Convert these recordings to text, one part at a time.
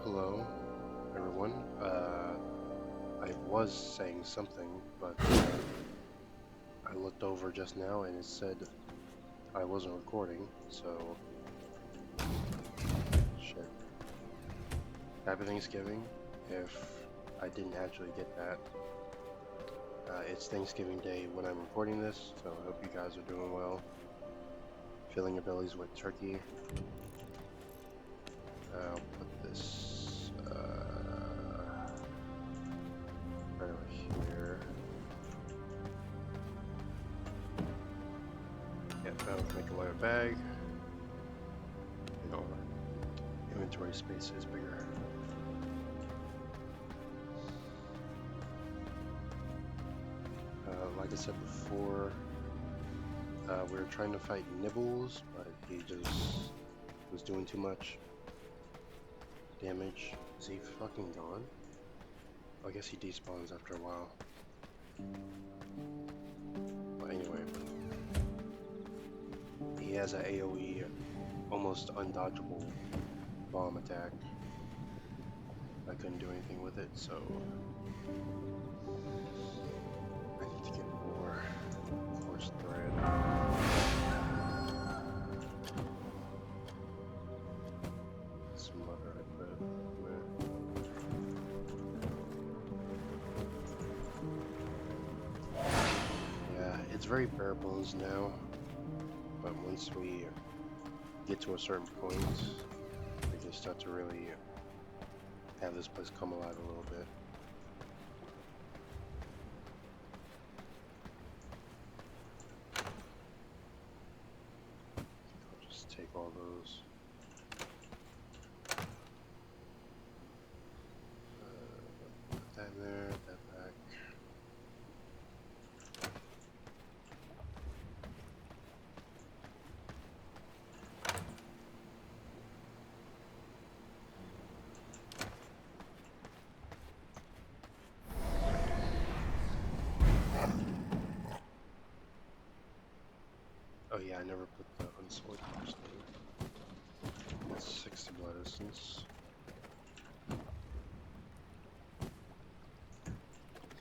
Hello, everyone. I was saying something, but I looked over just now and it said I wasn't recording, so shit. Happy Thanksgiving. If I didn't actually get that, it's Thanksgiving Day when I'm recording this, so I hope you guys are doing well. Filling your bellies with turkey. I'll put this right over here. Yeah, now we make a lighter bag. You know, inventory space is bigger. Like I said before, we were trying to fight Nibbles, but he just was doing too much damage. Is he fucking gone? I guess he despawns after a while. But anyway, he has an AoE, almost undodgeable bomb attack. I couldn't do anything with it, so I need to get more coarse thread. Some leather I put there. Yeah, it's very bare bones now, but once we get to a certain point, we can start to really have this place come alive a little bit. I'll just take all those. Put that in there, that back. Oh yeah, I never put the unsullied first thing. That's 60 blood essence.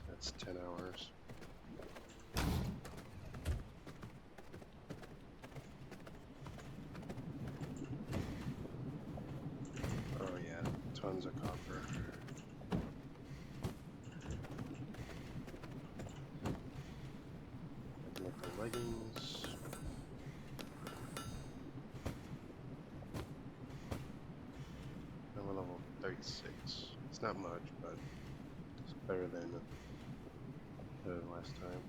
That's 10 hours. Oh yeah, tons of copper. I can make the leggings. I'm level 36. It's not much, but it's better than last time.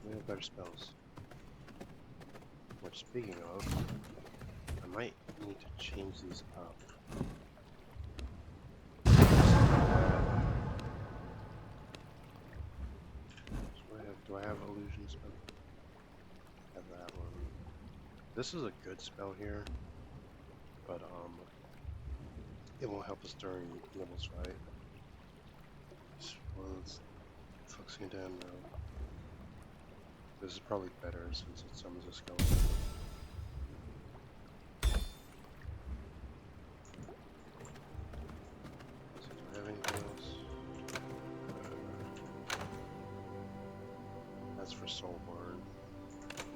We have better spells. Which, speaking of, I might need to change these up. Do I have illusion spell? I have that one. This is a good spell here, but it won't help us during Nibbles fight. Well, it's focusing down now. This is probably better since it summons a skeleton. So do I have anything else? That's for Soulborn.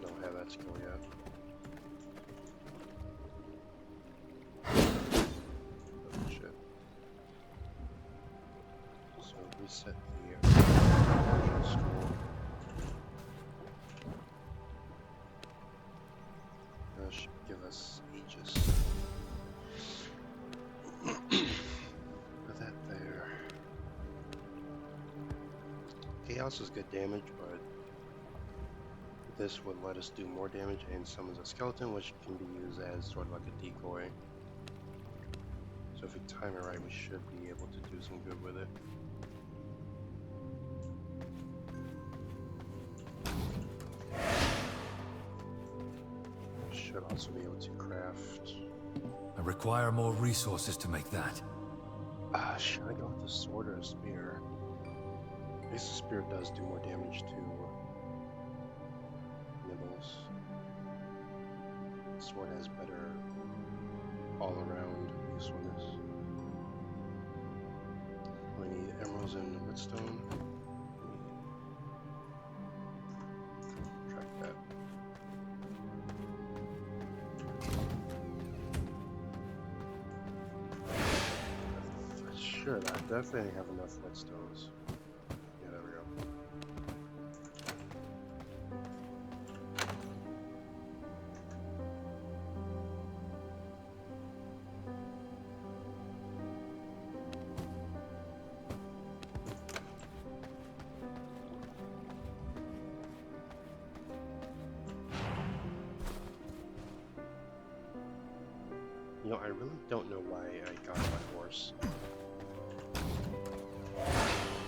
Don't have that skill yet. Oh shit. So reset the original school. That should give us Aegis. Put that there. Chaos is good damage, but this would let us do more damage and summons a skeleton, which can be used as sort of like a decoy. So if we time it right, we should be able to do some good with it. Should also be able to craft. I require more resources to make that. Should I go with the sword or a spear? I guess the spear does do more damage to Nibbles. The sword has better all-around usefulness. Minerals and whetstone. Track that. Sure, I definitely have enough whetstones. Yeah, there we go. You know, I really don't know why I got my horse.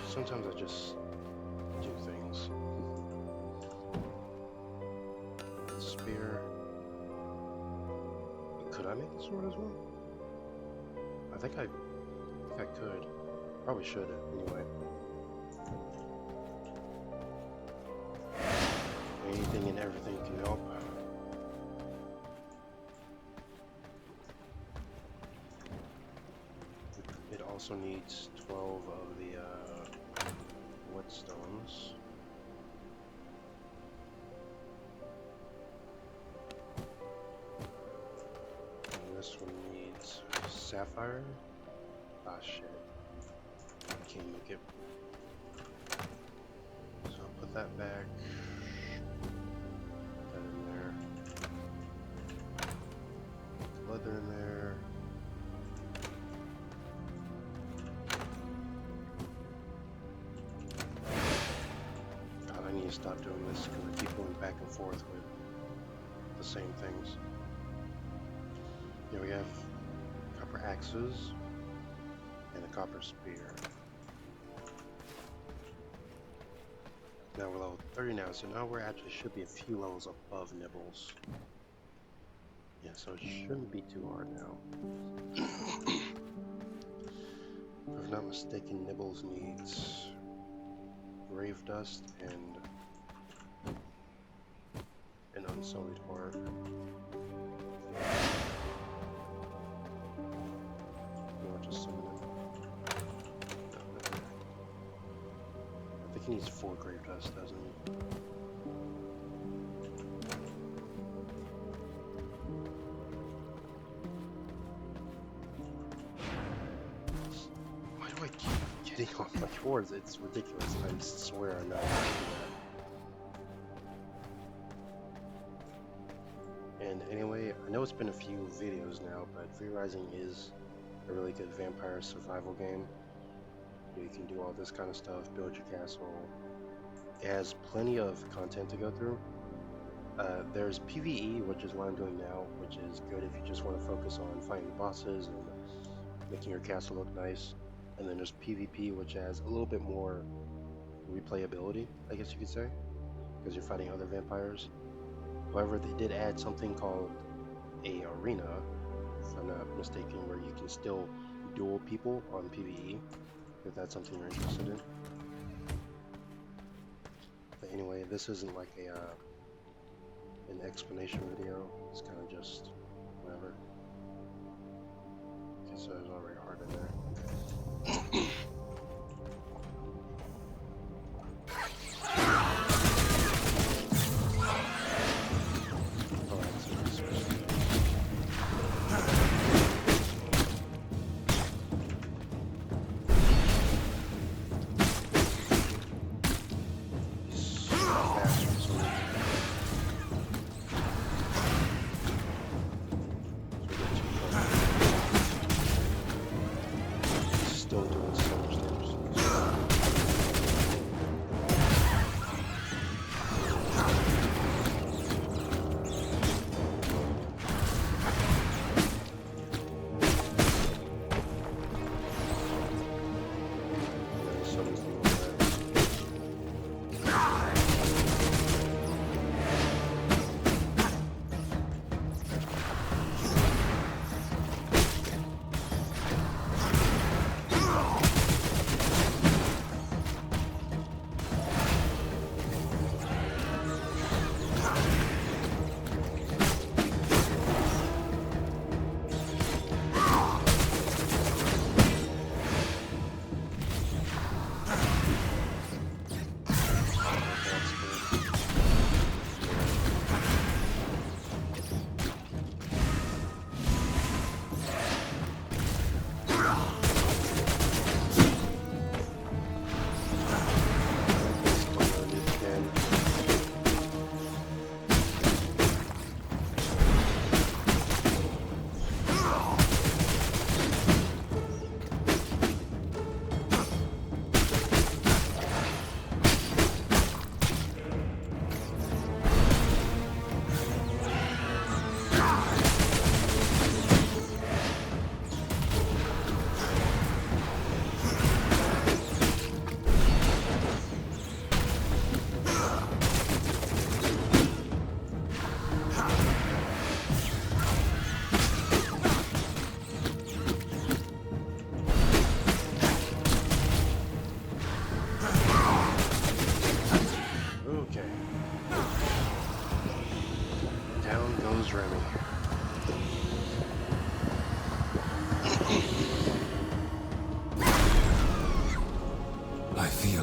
Sometimes I just do things. Spear. Could I make the sword as well? I think I could. Probably should anyway. Anything and everything can help. It also needs 12 of the whetstones. And this one needs sapphire. Ah, shit. I can't make it. So I'll put that back. Put that in there. Leather in there. God, I need to stop doing this because I keep going back and forth with the same things. Here we have copper axes and a copper spear. Now we're level 30 now, so now we're actually should be a few levels above Nibbles. Yeah, so it shouldn't be too hard now. If I'm not mistaken, Nibbles needs grave dust and an unsullied heart. Or just summon him. No. I think he needs 4 grave dust, doesn't he? Why do I keep getting off my horse? It's ridiculous. I swear I'm not doing that. And anyway, I know it's been a few videos now, but Free Rising is a really good vampire survival game. You can do all this kind of stuff, build your castle. It has plenty of content to go through. There's PvE, which is what I'm doing now, which is good if you just want to focus on fighting bosses and making your castle look nice. And then there's PvP, which has a little bit more replayability, I guess you could say, because you're fighting other vampires. However, they did add something called a arena, if I'm not mistaken, where you can still duel people on PvE, if that's something you're interested in. But anyway, this isn't like an explanation video. It's kind of just whatever. Okay, so there's already hard in there.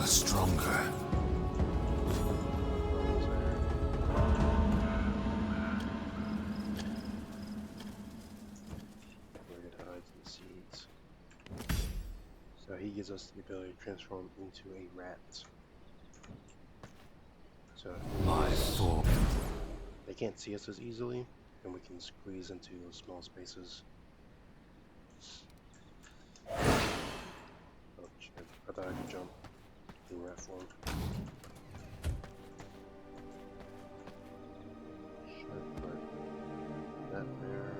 stronger. Hides and seeds. So he gives us the ability to transform into a rat. So My foe. they can't see us as easily, and we can squeeze into those small spaces. Oh shit, I thought I could jump in rat form. Should put that there.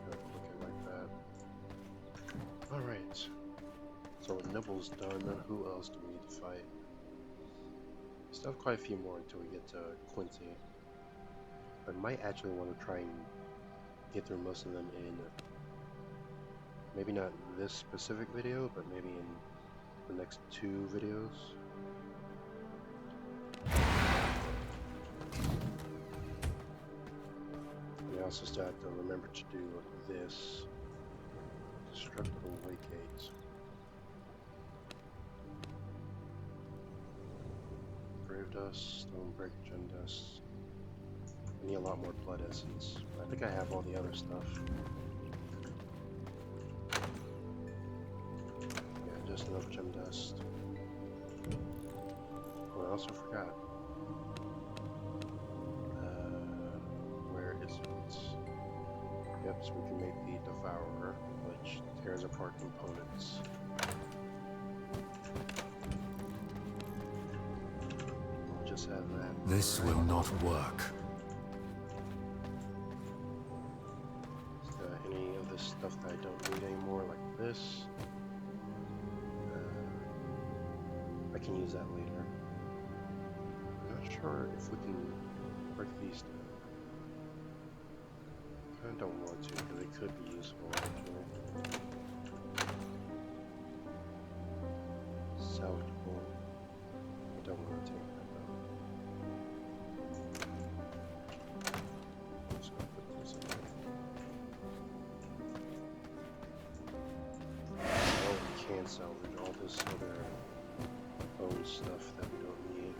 Gotta click it like that. Alright. So with Nibble's done, who else do we need to fight? We still have quite a few more until we get to Quincy. I might actually want to try and get through most of them in maybe not this specific video, but maybe in the next 2 videos. We also still have to remember to do this destructible weight gates. Grave dust, stone break, gem dust. I need a lot more blood essence. I think I have all the other stuff. Yeah, just enough gem dust. Oh, I also forgot. Where is it? Yep, so we can make the Devourer, which tears apart components. We'll just have that. This will not work. Any of this stuff that I don't need anymore, like this, I can use that later. I'm not sure if we can break these down. I don't want to, but they could be useful actually. Salvageable. I don't want to take that though. Just gonna put this in there. Oh, we can salvage all this other bone stuff that we don't need.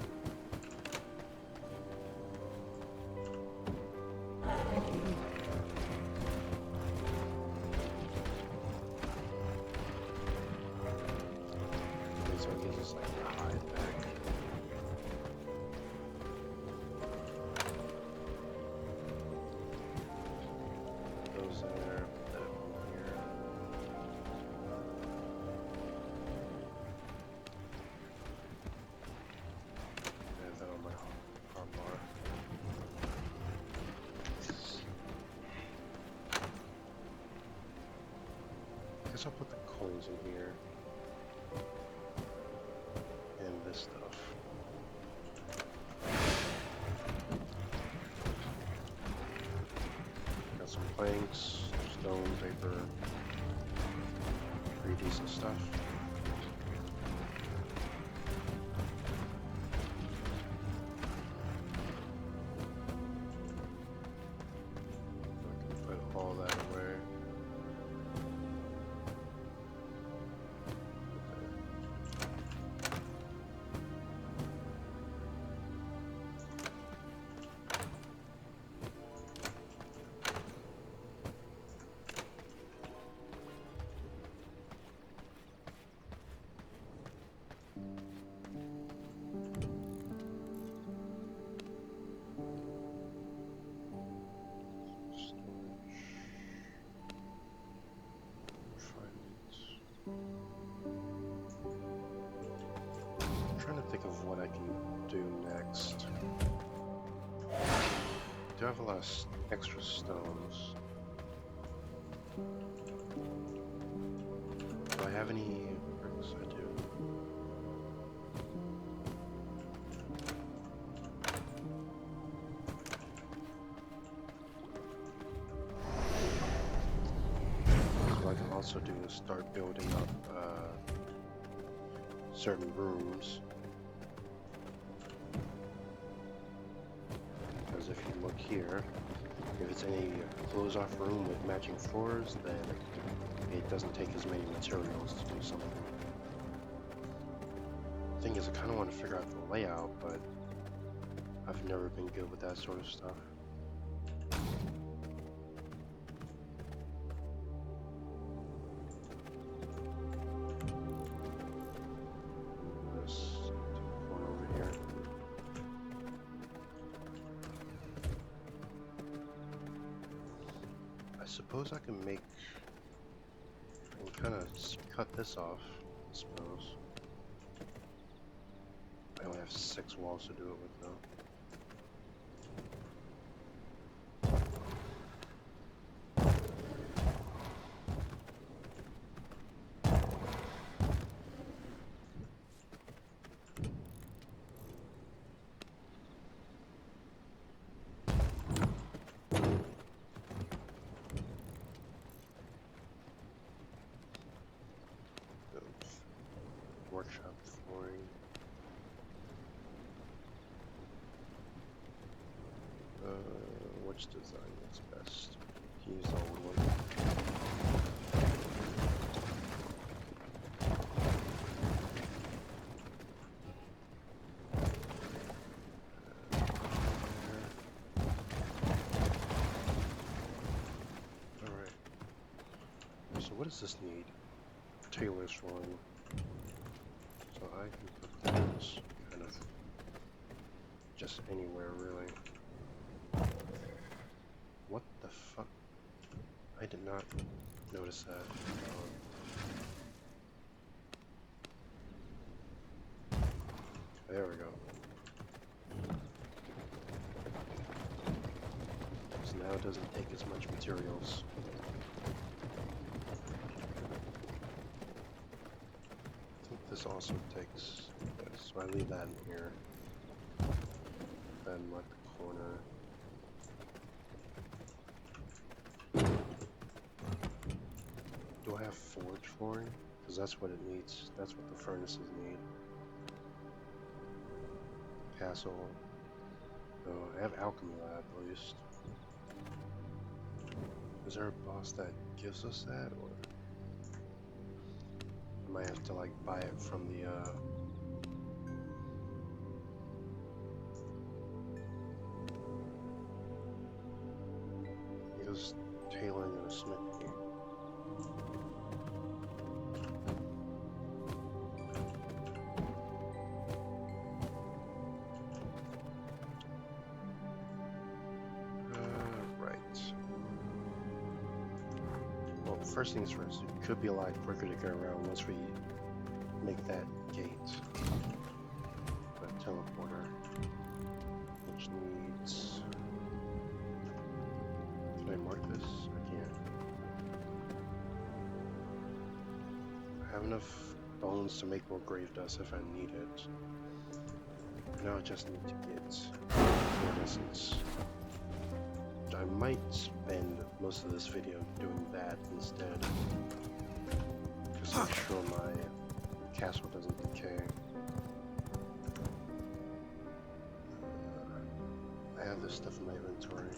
Okay, so it gives us like the hide back. Goes there, put that one here. I have that on my hotbar. Guess I'll put the coins in here. And this stuff. Got some planks, stone, paper, pretty decent stuff. I can put all that away. I'm trying to think of what I can do next. I do have a lot of extra stones. Do I have any bricks? I do. What I can also do is start building up certain rooms. Because if you look here, if it's any closed off room with matching floors, then it doesn't take as many materials to do something. The thing is, I kind of want to figure out the layout, but I've never been good with that sort of stuff. I suppose I can make, I can kind of cut this off, I suppose. I only have 6 walls to do it with though. Workshop flooring. Which design is best? Use the old one. Alright. So what does this need? Tailor's flooring. So I can put this kind of just anywhere, really. What the fuck? I did not notice that. There we go. So now it doesn't take as much materials. I think this also takes, yes, so I leave that in here. Then like the corner. Do I have forge flooring? Because that's what it needs. That's what the furnaces need. Castle. No, I have alchemy lab at least. Is there a boss that gives us that, or I might have to like buy it from the he goes tailoring and a smithy. First things first, it could be a lot quicker to get around once we make that gate. A teleporter, which needs... Can I mark this? I can't. I have enough bones to make more grave dust if I need it. Now I just need to get iridescence. I might spend most of this video doing that instead, just to make sure my castle doesn't decay. I have this stuff in my inventory.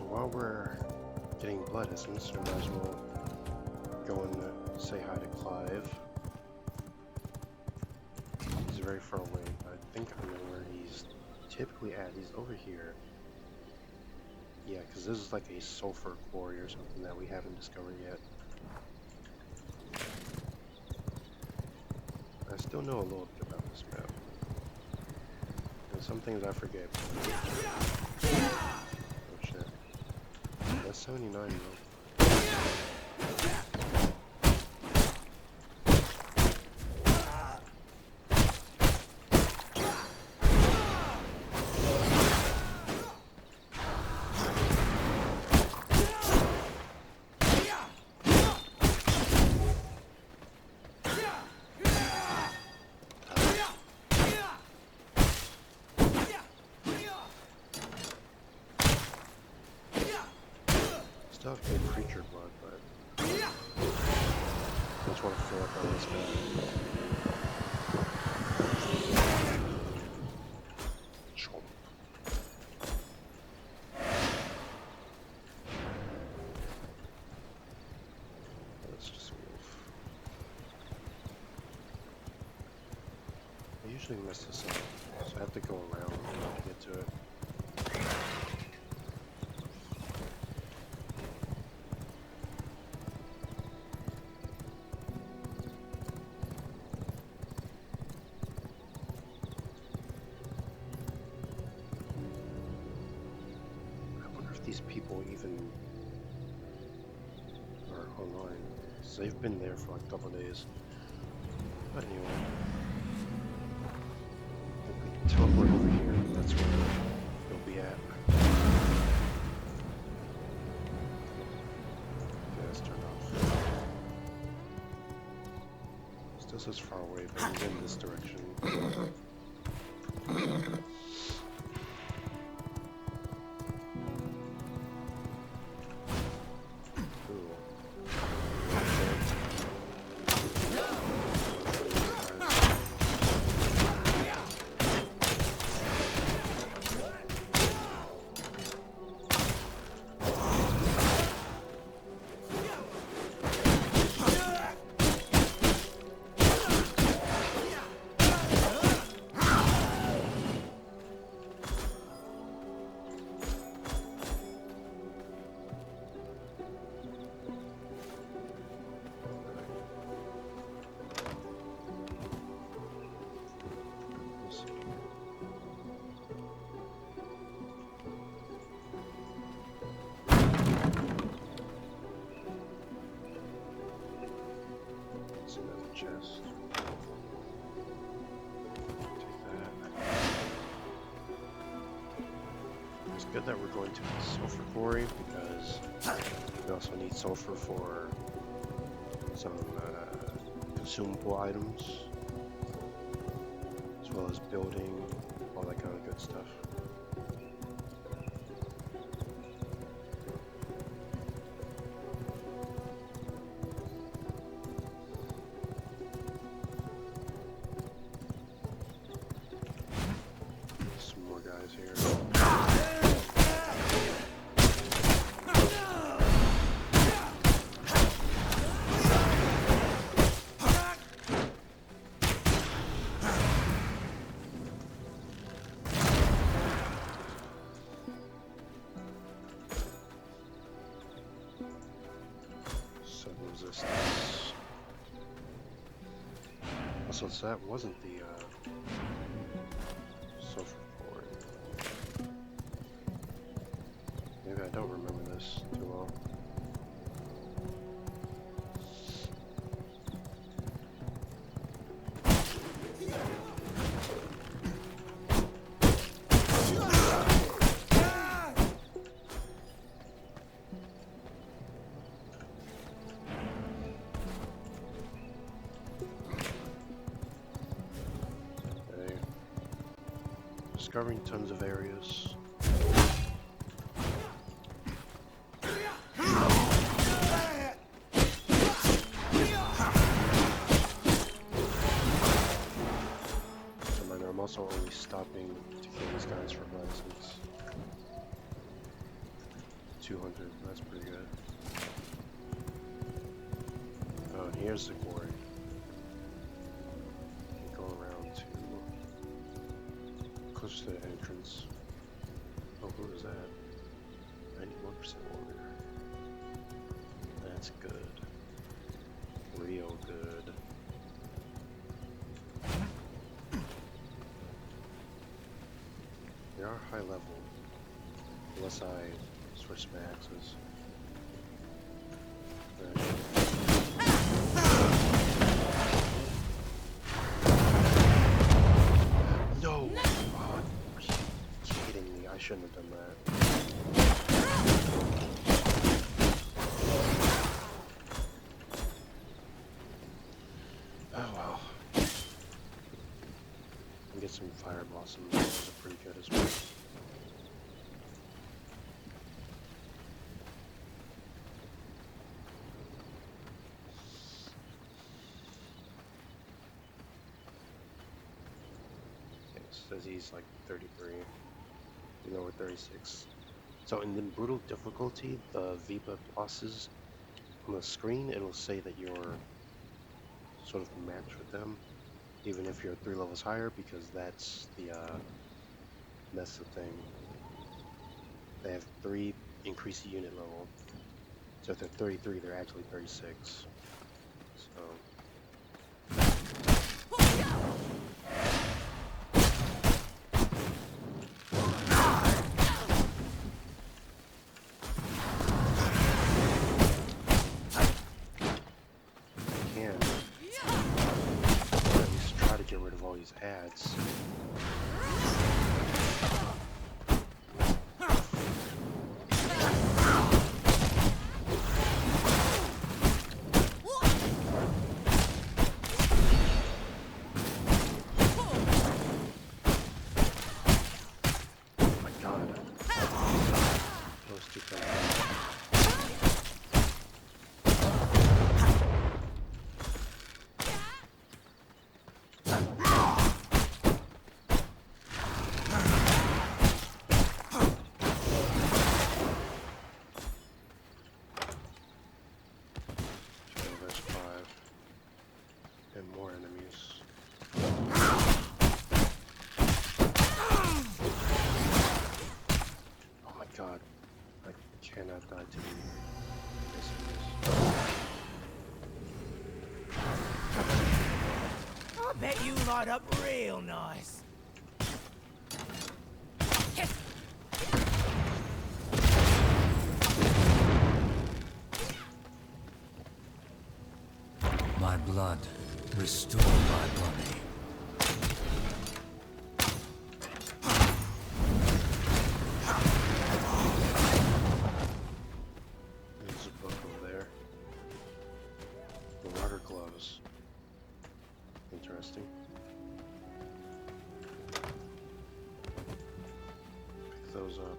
While we're getting blood essence, we might as well go and say hi to Clive. He's very far away, but I think I know where he's typically at. He's over here. Yeah, because this is like a sulfur quarry or something that we haven't discovered yet. I still know a little bit about this map. And some things I forget. Oh shit. That's 79 though. work on this guy. Chomp. Let's just move. I usually mess this up, so I have to go around to get to it. These people even are online, so they've been there for like a couple days. But anyway, if we teleport over here, that's where they'll be at. Okay, let's turn off. Still says far away, but he's in this direction. Chest. Take that. It's good that we're going to the sulfur quarry because we also need sulfur for some consumable items, as well as building, all that kind of good stuff. Here. Sudden resistance. Also, so that wasn't the sulfur. Maybe I don't remember this too well. Okay. Discovering tons of areas. I'm also only stopping to kill these guys for license. 200, that's pretty good. Oh, and here's the quarry. Go around to close to the entrance. Oh, who is that? 91% water. That's good. Real good. They are high level, unless I switch my axes. No! Oh, are you kidding me? I shouldn't have done that. Oh well. And get some fire blossoms. Those are pretty good as well. says he's like 33. You know, we're 36. So in the brutal difficulty, the VIPA bosses on the screen, it'll say that you're sort of matched with them, even if you're 3 levels higher, because that's the thing. They have 3 increase unit level. So if they're 33, they're actually 36. So you can at least try to get rid of all these ads. Oh my god. Those two things. Okay, there's 5. And more enemies. Oh my god. I cannot die to this. I bet you light up real nice. My blood, restore my body. There's a book over there. The water gloves. Interesting. Pick those up.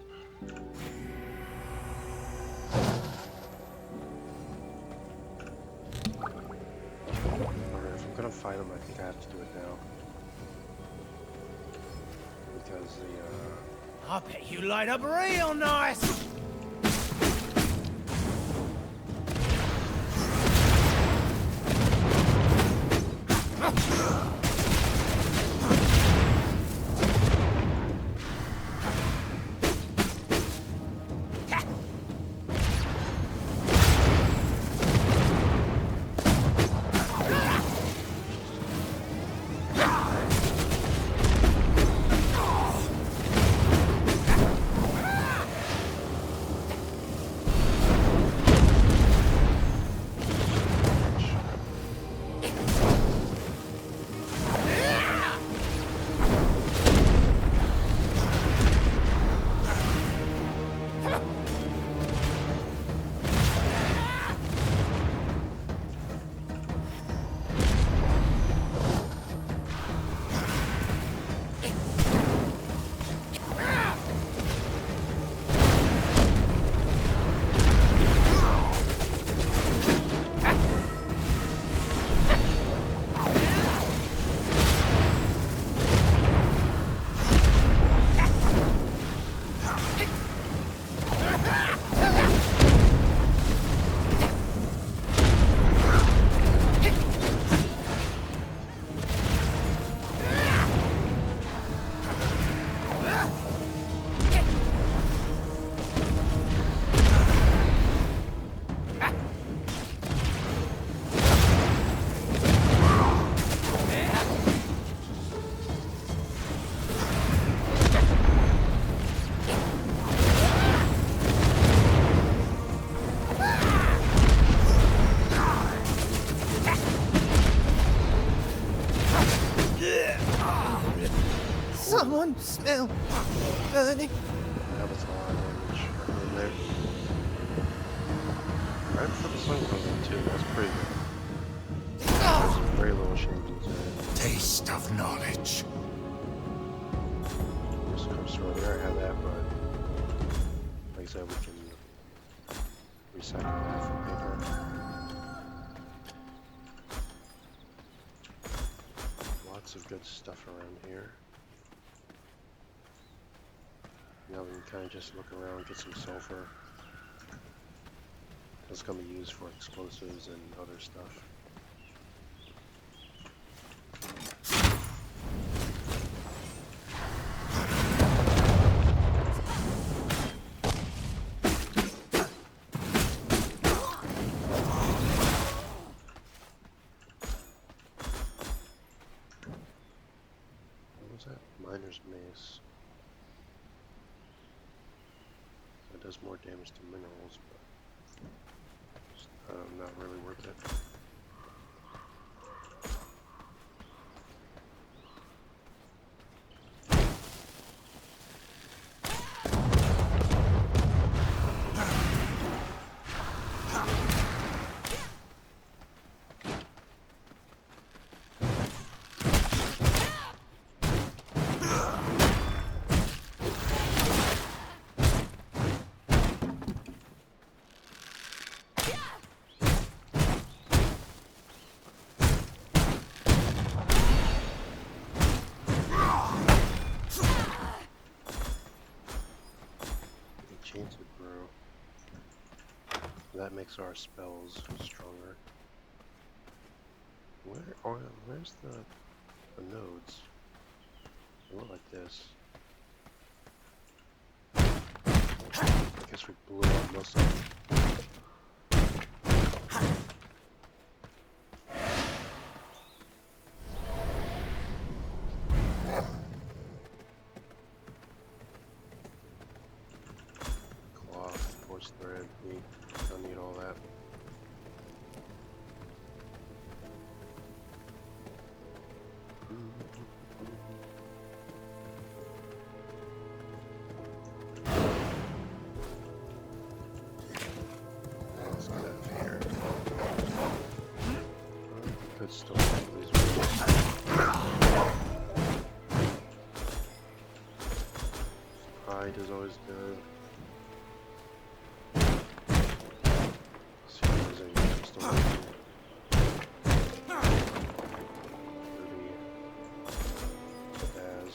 Alright, if I'm gonna fight them, I think I have to do it now. Because I bet you light up real nice. Someone smell burning. that was a lot of damage in there. Right for the sun comes in too, that's pretty good. There's very little shenanigans in it. Taste of knowledge. Just comes through there, I have that, but like I said, we can recycle that for paper. Lots of good stuff around here. Now we can kind of just look around, get some sulfur. That's going to be used for explosives and other stuff. What was that? Miner's mace. It does more damage to minerals, but not really worth it. Enchanted brew. That makes our spells stronger. Where's the nodes? They look like this. I guess we blew up most of them. Cloth, horse thread, meat. Don't need all that. Let's get that fair. Could still make these Pride is always good. See if there's any crystal ruby. As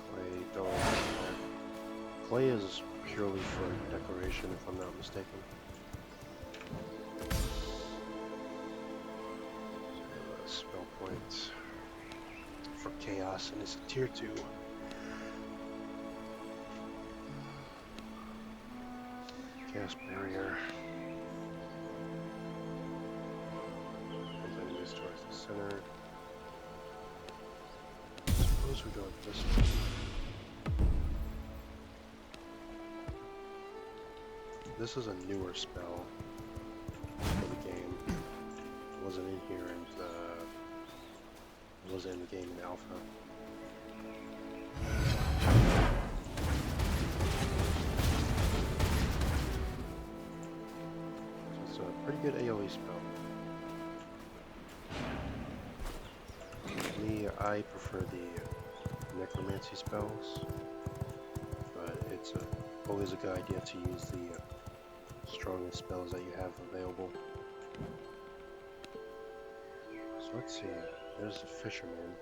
clay, don't. Clay is purely for decoration, if I'm not mistaken. Spell points for chaos, and it's a tier 2. Chaos barrier. Pulls enemies towards the center. Suppose we go with this one. This is a newer spell for the game. It wasn't in here in the. It wasn't in the game in alpha. So it's a pretty good AoE spell. Me, I prefer the necromancy spells, but it's always a good idea to use the strongest spells that you have available. So let's see, there's a fisherman.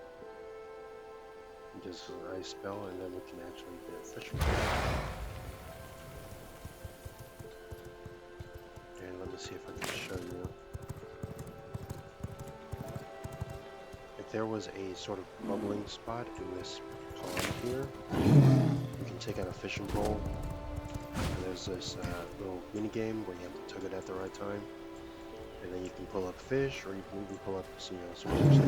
He does an ice spell, and then we can actually get a fisherman. And let me see if I can show you. If there was a sort of bubbling spot in this pond here, you can take out a fishing pole. And there's this little mini game where you have to tug it at the right time, and then you can pull up fish, or you can even pull up some sorts of stuff.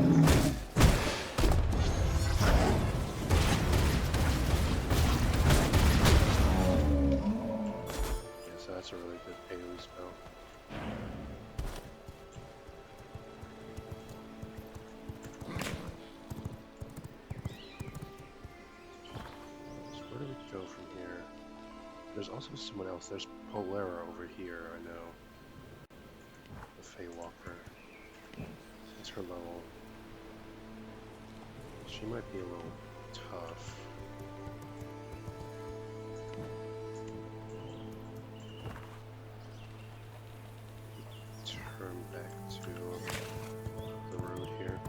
Yeah, so that's a really good AoE spell. So where do we go from here? There's also someone else. There's Polera over here, I know. The Fey Walker. It's her level. She might be a little tough. back to the road here.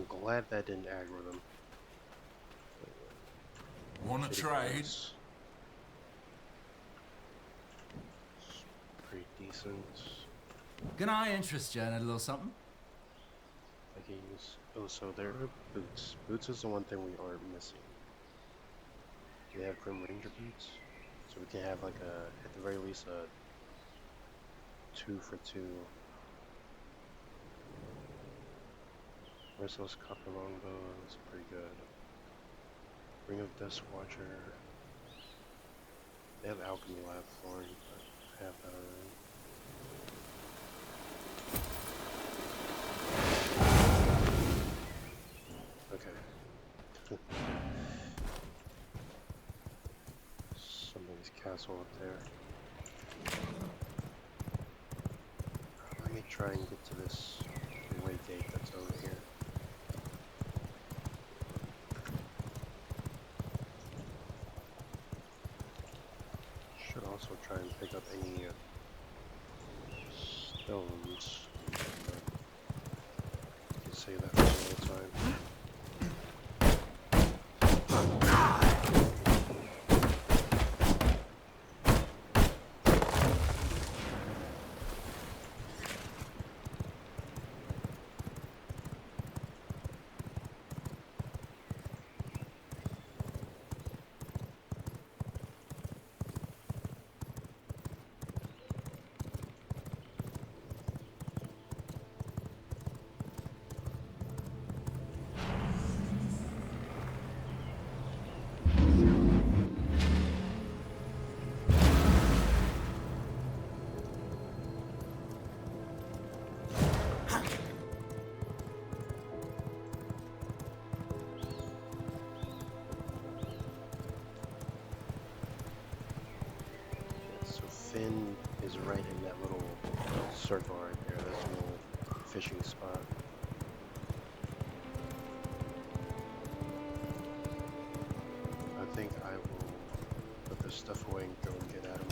Glad that didn't aggro them. Wanna trade? It's pretty decent. Can I interest you in a little something? Leggings. Oh, so there are boots. Boots is the one thing we aren't missing. Do we have Grim Ranger boots? So we can have like at the very least a 2 for 2. Merciless Copper Longbow, that's pretty good. Ring of Death Watcher. They have Alchemy Lab flooring, but I have that already. Okay. Somebody's castle up there. Let me try and get to this way gate that's over here. Should also try and pick up any stones. You can say that for all the time. Finn is right in that little circle right there. That's a little fishing spot. I think I will put this stuff away and go and get at him.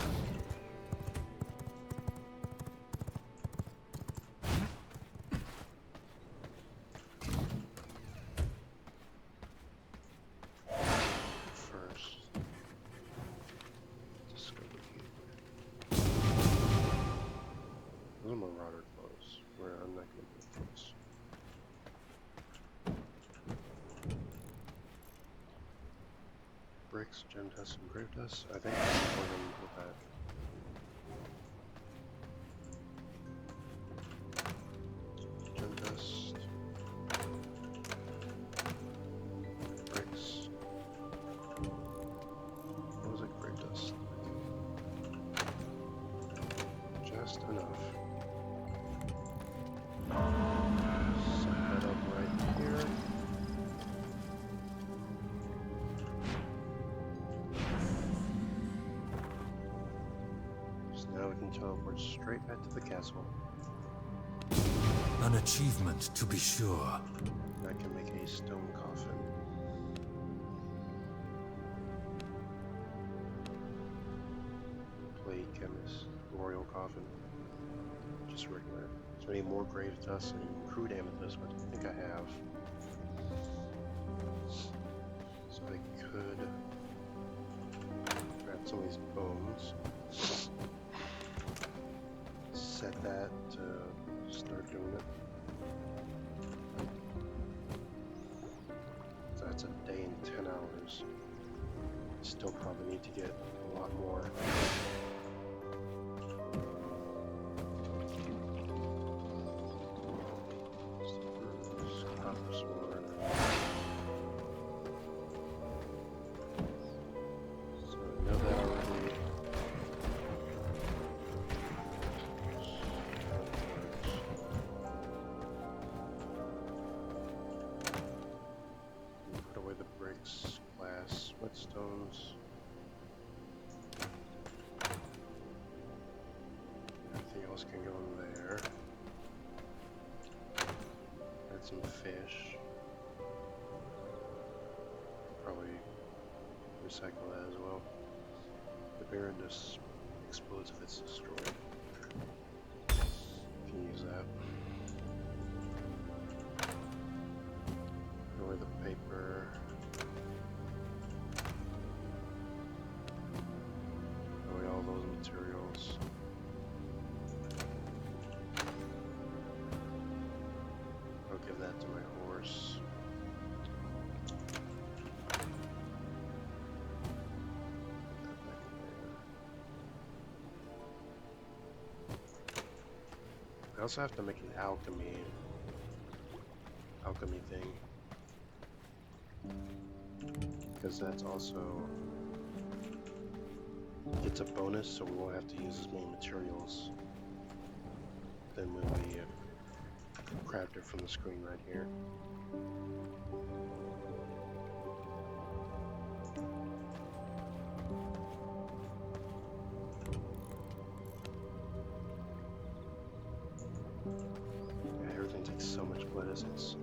Bricks, gem dust, and grave dust. I think I'm more than with that. Gem dust. Bricks. What was it? Grave dust. Just enough. Set that up right here. Now we can teleport straight back to the castle. An achievement, to be sure. I can make a stone coffin. Plate chemist. Royal coffin. Just regular. So I need more grave dust and crude amethyst, but I think I have. So I could grab some of these bones. Set that to start doing it. So that's a day and 10 hours. Still probably need to get a lot more. Copper sword. So I know that already. Put away the bricks, glass, whetstones. Everything else can go in there. Add some fish. Probably recycle that as well. The bear just explodes if it's destroyed. You can use that. Put away the paper. Put away all those materials. I'll give that to my horse. Put that back in there. I also have to make an alchemy thing. Because that's also it's a bonus, so we won't have to use as many materials than when we craft it from the screen right here. Yeah, everything takes so much blood essence.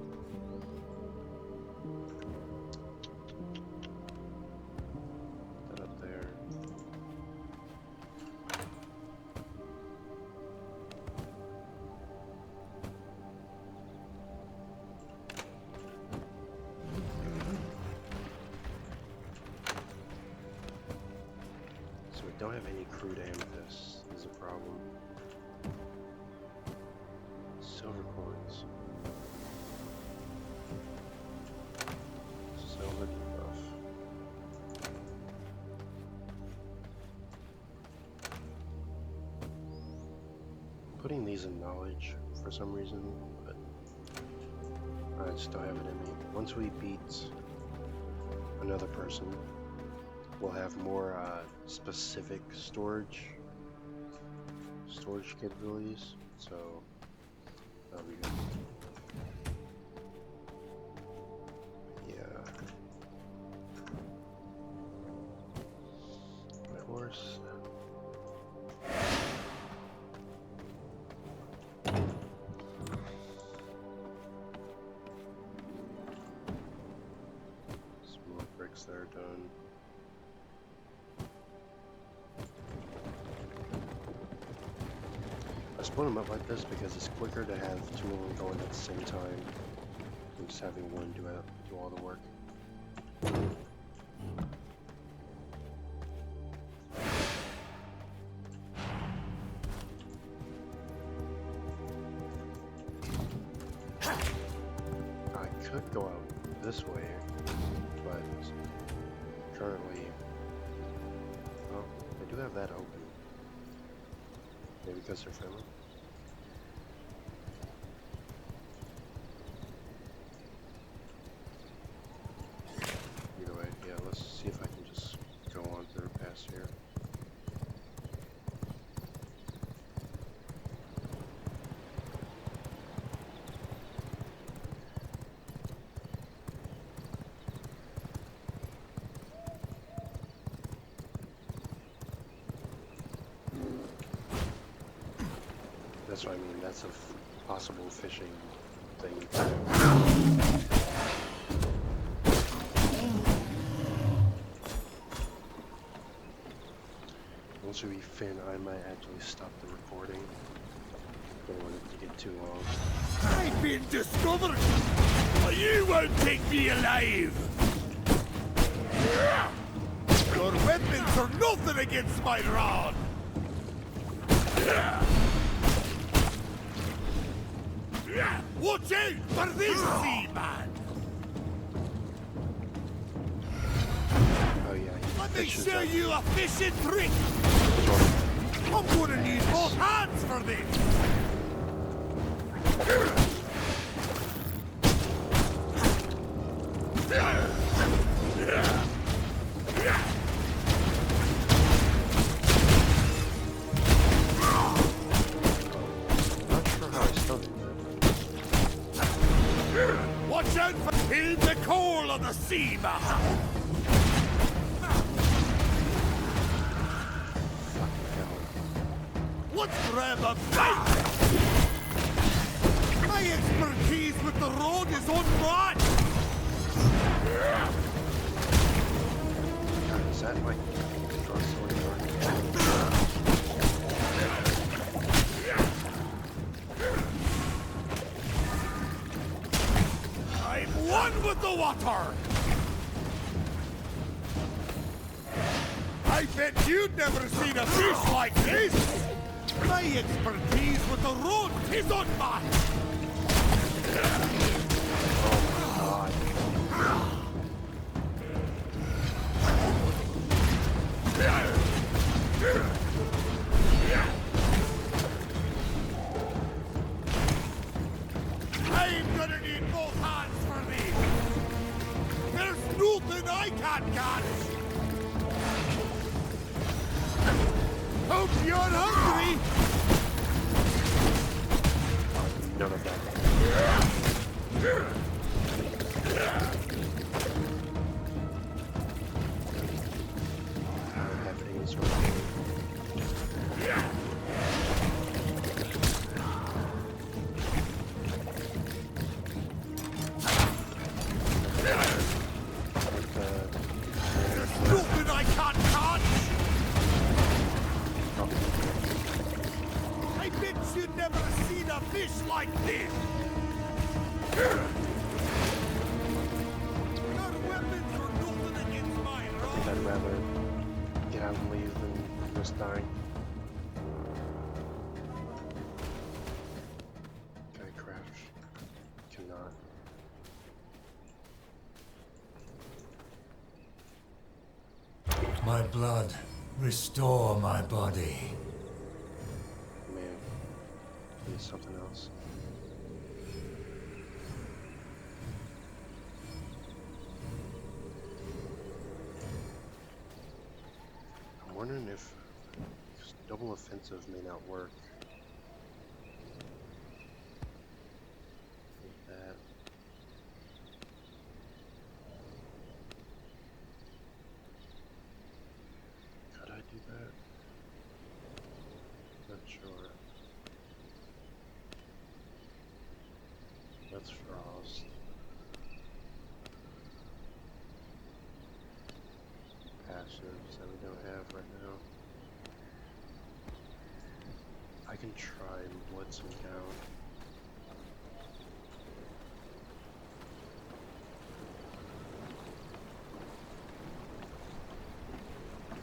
Put that up there. So we don't have any crude amethyst, is a problem. Silver coins. Silver buff. Putting these in knowledge for some reason, but I just don't have it in me. Once we beat another person, we'll have more specific storage capabilities, so that'll be good. Yeah. My horse. Some more bricks that are done. I split them up like this because it's quicker to have two of them going at the same time than just having one do all the work. I could go out this way, but currently, oh, I do have that open. Maybe because they're friendly. Either way, yeah, let's see if I can just go on through past here. That's what I mean, that's a possible fishing thing you can do. Once we fin, I might actually stop the recording. Don't want it to get too long. I've been discovered! But you won't take me alive! Your weapons are nothing against my rod! Watch out for this seaman! Oh yeah, Let me fishes show up. you a fishing trick! Sort of. I'm gonna need both hands for this! Not sure how I still do that. Watch out for kill the coal of the seaman! Fucking hell. Let's grab a bite! My expertise with the rod is unmatched! God, is that like drug sword or I'm one with the water! I bet you'd never seen a fish like this! My expertise with the rod is unmatched! oh my god. I'm gonna need both hands for this! There's nothing I can't catch! Hope you're hungry! None of that. I don't have any sort of. Nothing I can't catch! I bet you'd never seen a fish like this! Your weapons are nothing against mine, I think I'd rather get out and leave than risk dying. Can I crash? Cannot. My blood, restore my body. Man, need something else. I'm wondering if double offensive may not work. With that. Could I do that? Not sure. That's frost. Passives that we don't have right now. I can try and blitz him down.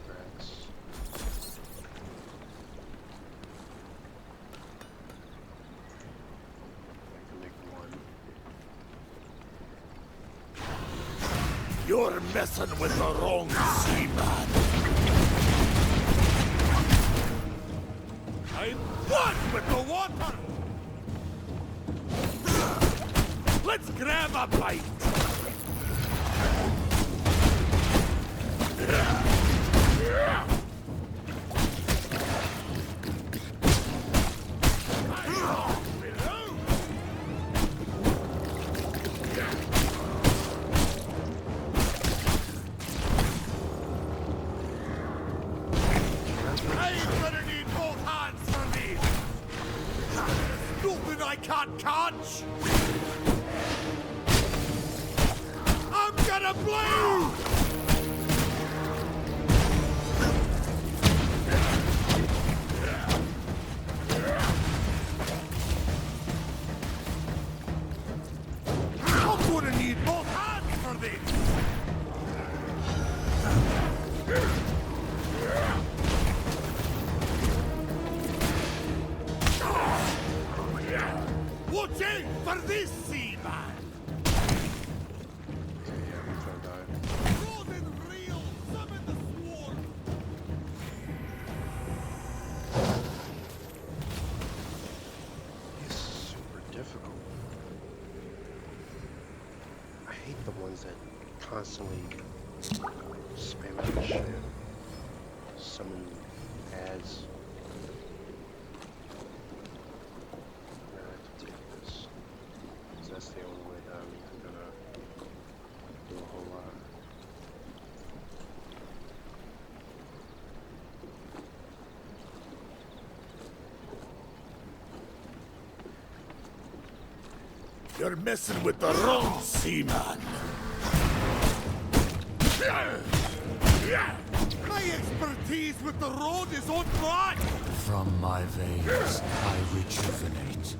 Rats. I can make one. You're messing with the wrong seaman! I'm one with the water! Let's grab a bite! I'm gonna need both hands for this! There's nothing I can't catch! I'm gonna bleed! I'm gonna need both hands for this! Watch out for this seaman! Okay, yeah, I'm trying to die. Frozen reel, summon the swarm! It's super difficult. I hate the ones that constantly spam out shit. Summon ads. I have to take this. 'Cause that's the only way that I'm even gonna do a whole lot. You're messing with the wrong seaman! My expertise with the road is on track! From my veins, I rejuvenate.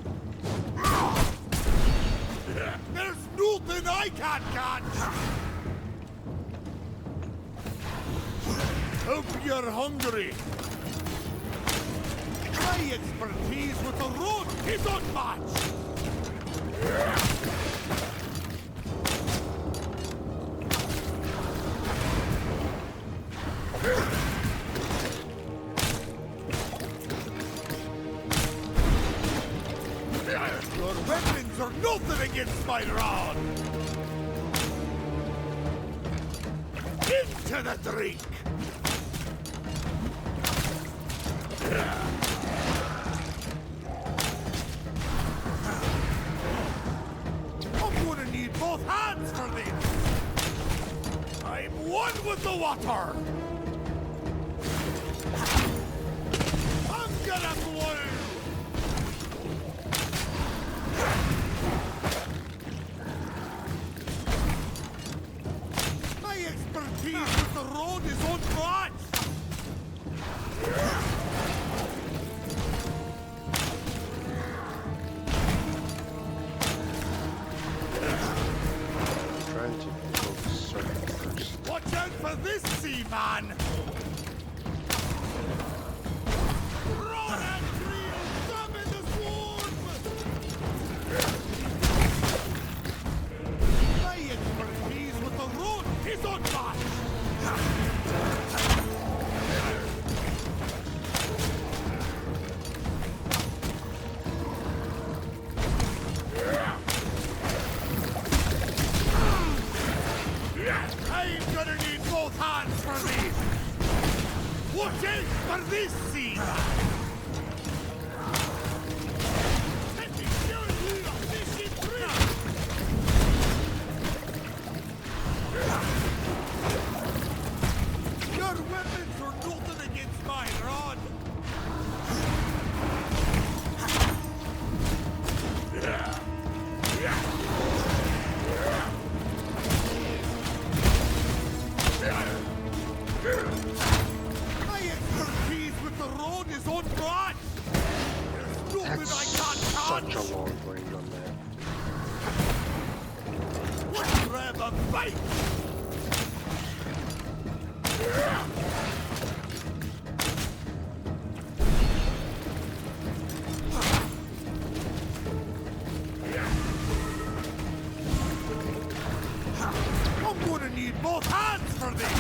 There's nothing I can't catch! Hope you're hungry! My expertise with the road is unmatched! Your weapons are nothing against my rod! Into the drink! I'm gonna need both hands for this! I'm one with the water! I'm gonna blow! My expertise with the road is unmatched! Trying to focus circle first. Watch out for this, seaman! Run and reel! Summon the swarm! My expertise with the road is unmatched! I'm gonna need both hands for this! Watch out for this, seaman! Let me show you a fishing trick! Your weapons are nothing against my rod! My expertise with the road is unmatched! There's nothing That's I can't such touch! a long range on that. Let's grab a bite! I'm gonna need both hands for this!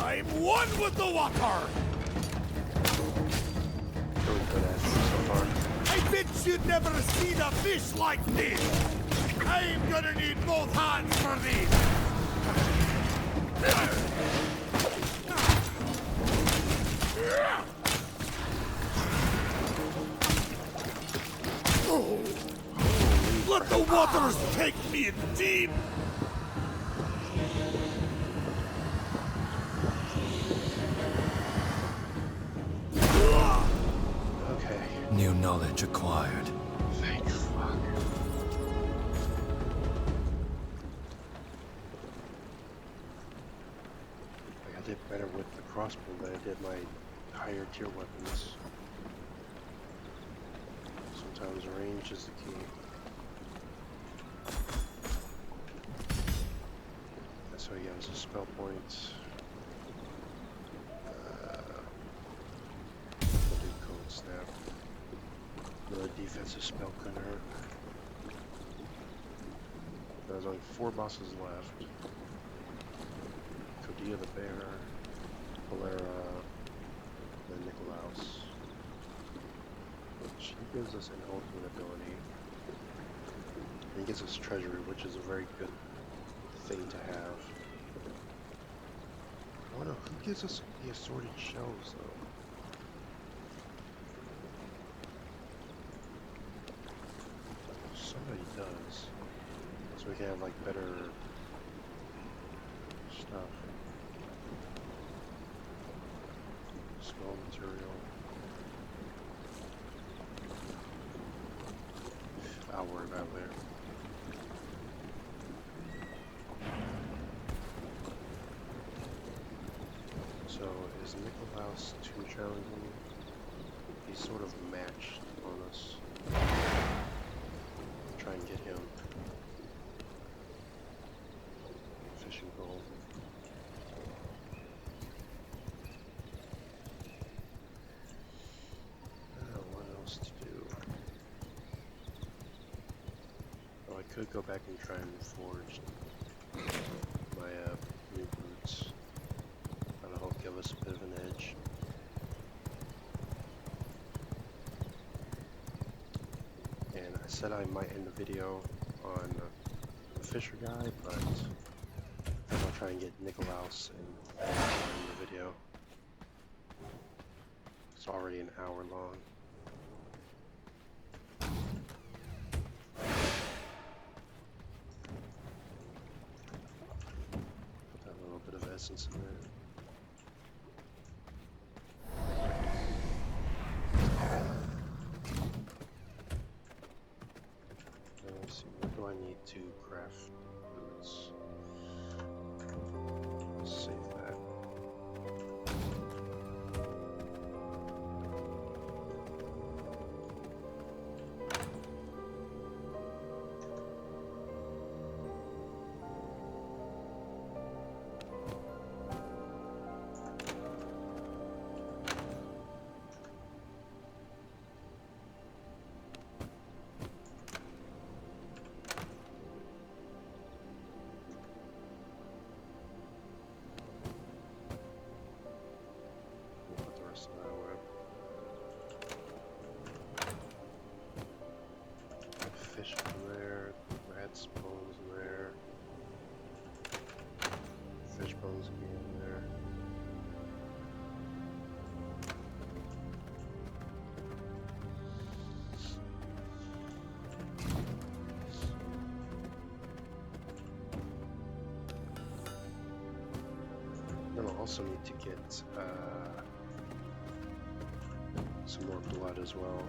I'm one with the water! Doing good at it so far. I bet you'd never seen a fish like this! I'm gonna need both hands for this! Let the waters take me in deep! New knowledge acquired. Thank fuck. Like, I did better with the crossbow than I did my higher tier weapons. Sometimes range is the key. So yeah, it's a spell point. We'll do Code Snap. Another defensive spell couldn't hurt. There's only 4 bosses left. Codilla the Bear, Polera, and Nikolaus. Which he gives us an ultimate ability. And he gives us treasury, which is a very good thing to have. I wonder who gives us the assorted shells though. Somebody does. So we can have like better stuff. Small material. I'll worry about it later. So is Nikolaus too challenging? He's sort of matched on us. Try and get him. Fishing pole. What else to do? Oh, I could go back and try and forge my new boots. That'll help give us a bit of an edge. And I said I might end the video on the Fisher guy, but I'll try and get Nikolaus and end the video. It's already an hour long. Put that little bit of essence in there. Let's see, what do I need to craft boots? Save that. Fish in there, rat's bones in there, fish bones again in there. Then I'll also need to get some more blood as well.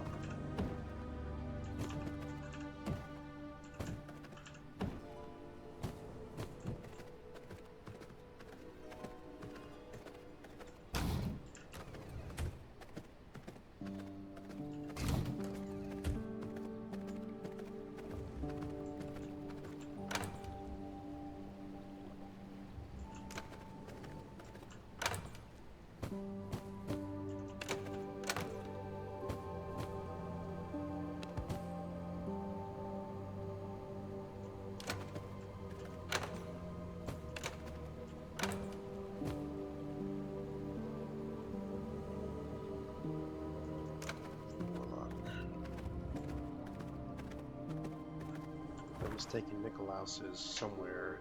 Mistaken, Nikolaus is somewhere.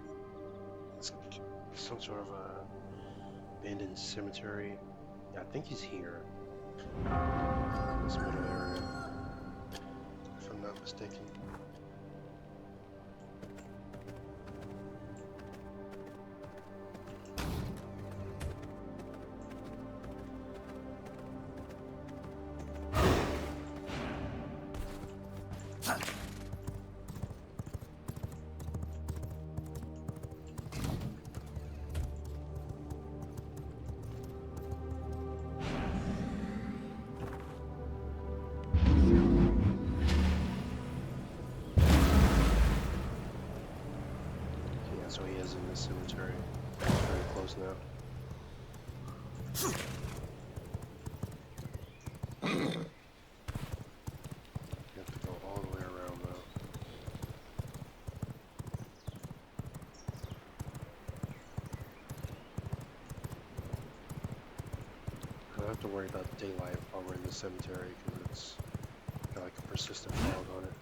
It's some sort of a abandoned cemetery. Yeah, I think he's here. This middle area, if I'm not mistaken. so he is in the cemetery. Very close now. You have to go all the way around though. I don't have to worry about daylight while we're in the cemetery because it's got like a persistent fog on it.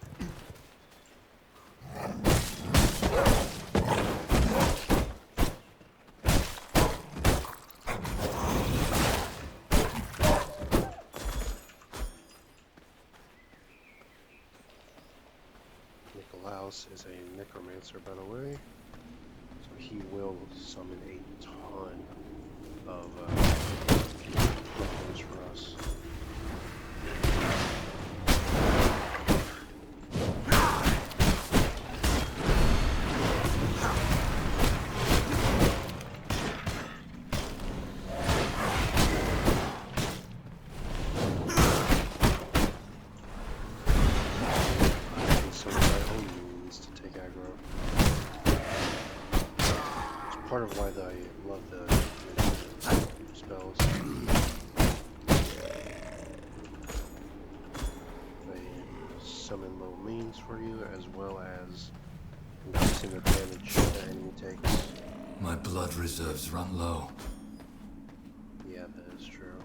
Is a necromancer, by the way, so he will summon a ton of weapons for us. Part of why I love the spells. They summon low means for you, as well as increasing the damage the enemy takes. My blood reserves run low. Yeah, that is true.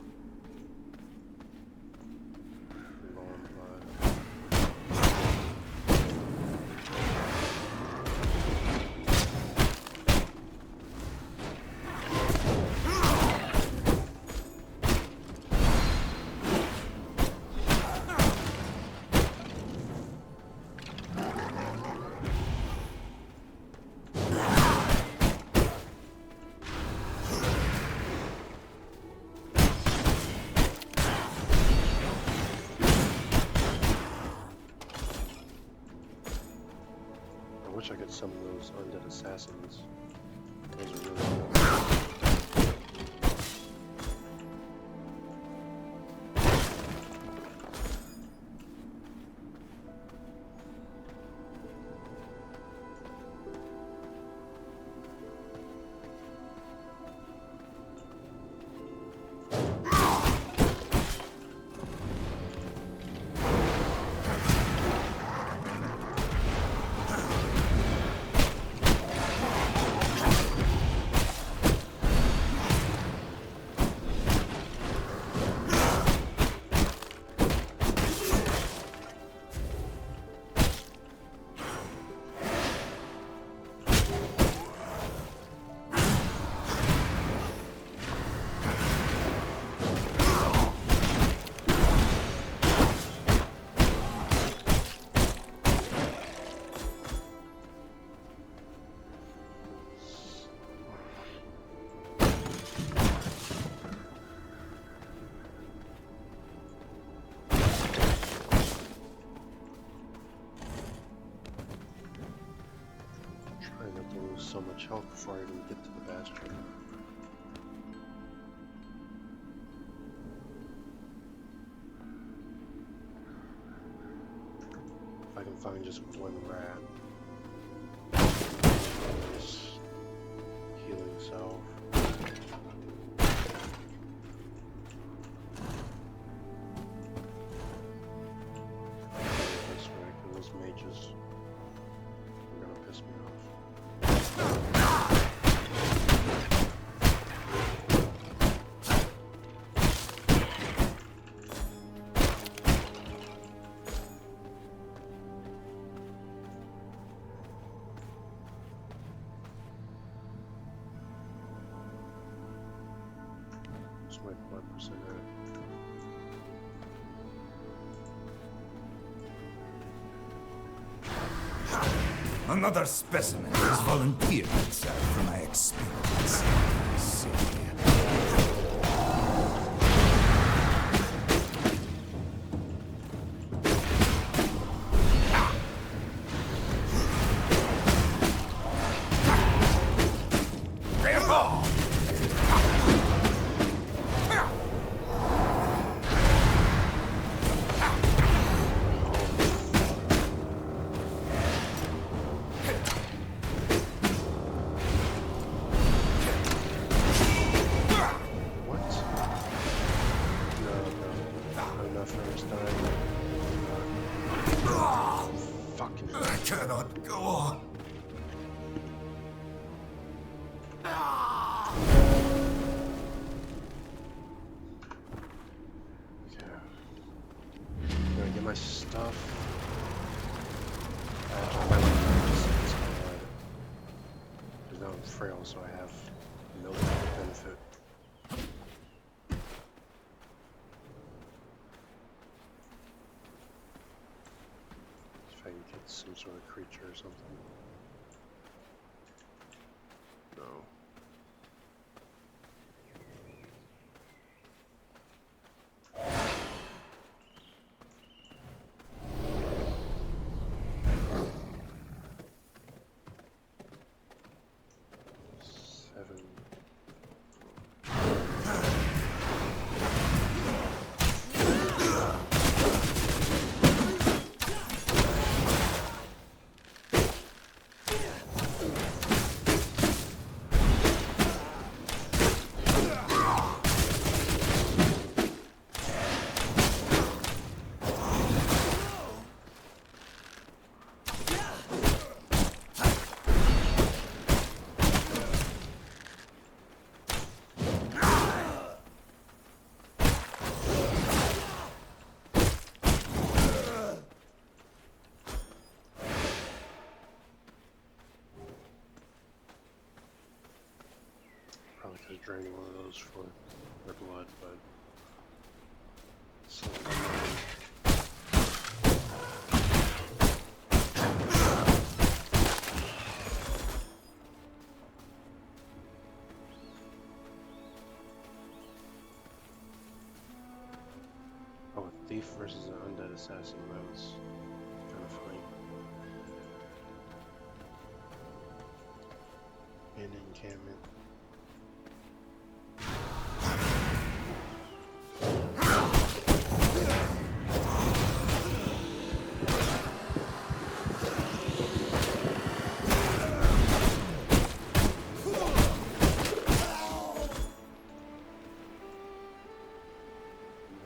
Low on blood. I wish I could summon those undead assassins. Those are really cool. Trying not to lose so much health before I even get to the bastion. If I can find just one rat. Just healing self. This way, because those mages are gonna piss me off. What's my blood percent at? Another specimen has volunteered itself for my experience. I see. cannot go on. Gonna get my stuff. Actually, I might just say this out. Because now I'm frail, so I have no benefit. If I can get some sort of creature or something. No. Seven. Probably could have drained one of those for their blood, but so oh, a thief versus an undead assassin. That was kind of funny. And encampment.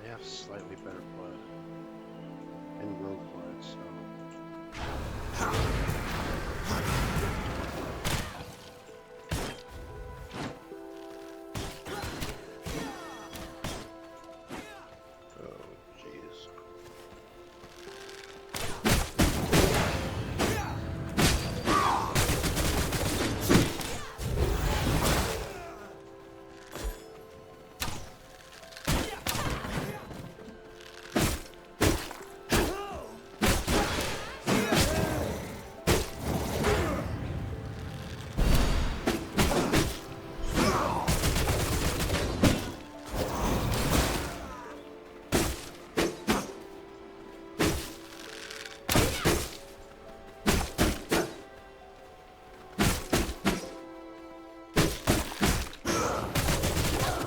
They have slightly better blood and rogue blood, so oh jeez.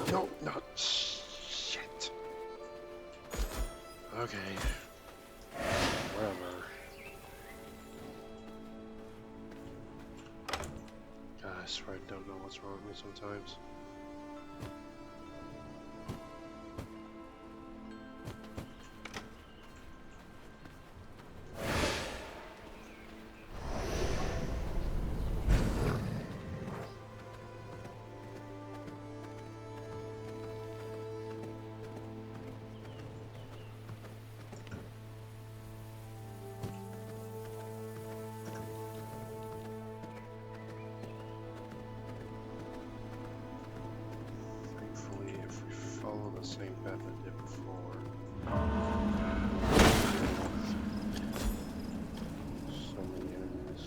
No, not shit. Okay. Whatever. God, I swear I don't know what's wrong with me sometimes. Thankfully, if we follow the same path I did before. So many enemies.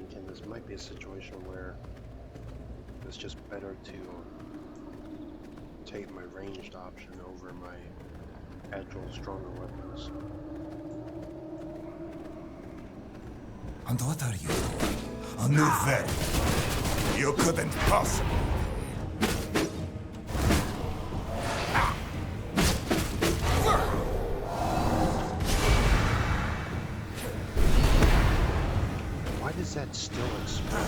Again, this might be a situation where it's just better to take my ranged option over my agile, stronger weapons. And what are you doing? A new variant. You couldn't possibly. is that still exploding?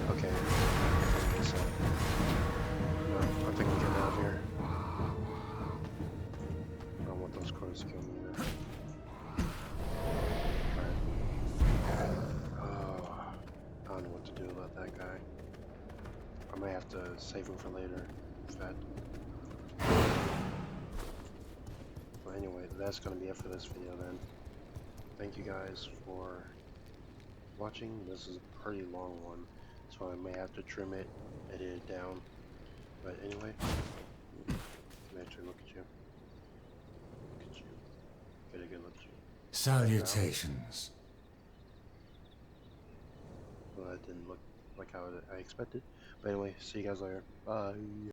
Okay. So, no, I think I'm getting out of here. I don't want those crows to kill me either. Alright. I don't know what to do about that guy. I might have to save him for later. In fact. But anyway, that's gonna be it for this video then. Thank you guys for watching. This is a pretty long one, so I may have to trim it, edit it down. But anyway, let me actually look at you. Look at you. Get a good look at you. Salutations. Well, that didn't look like how I expected. But anyway, see you guys later. Bye.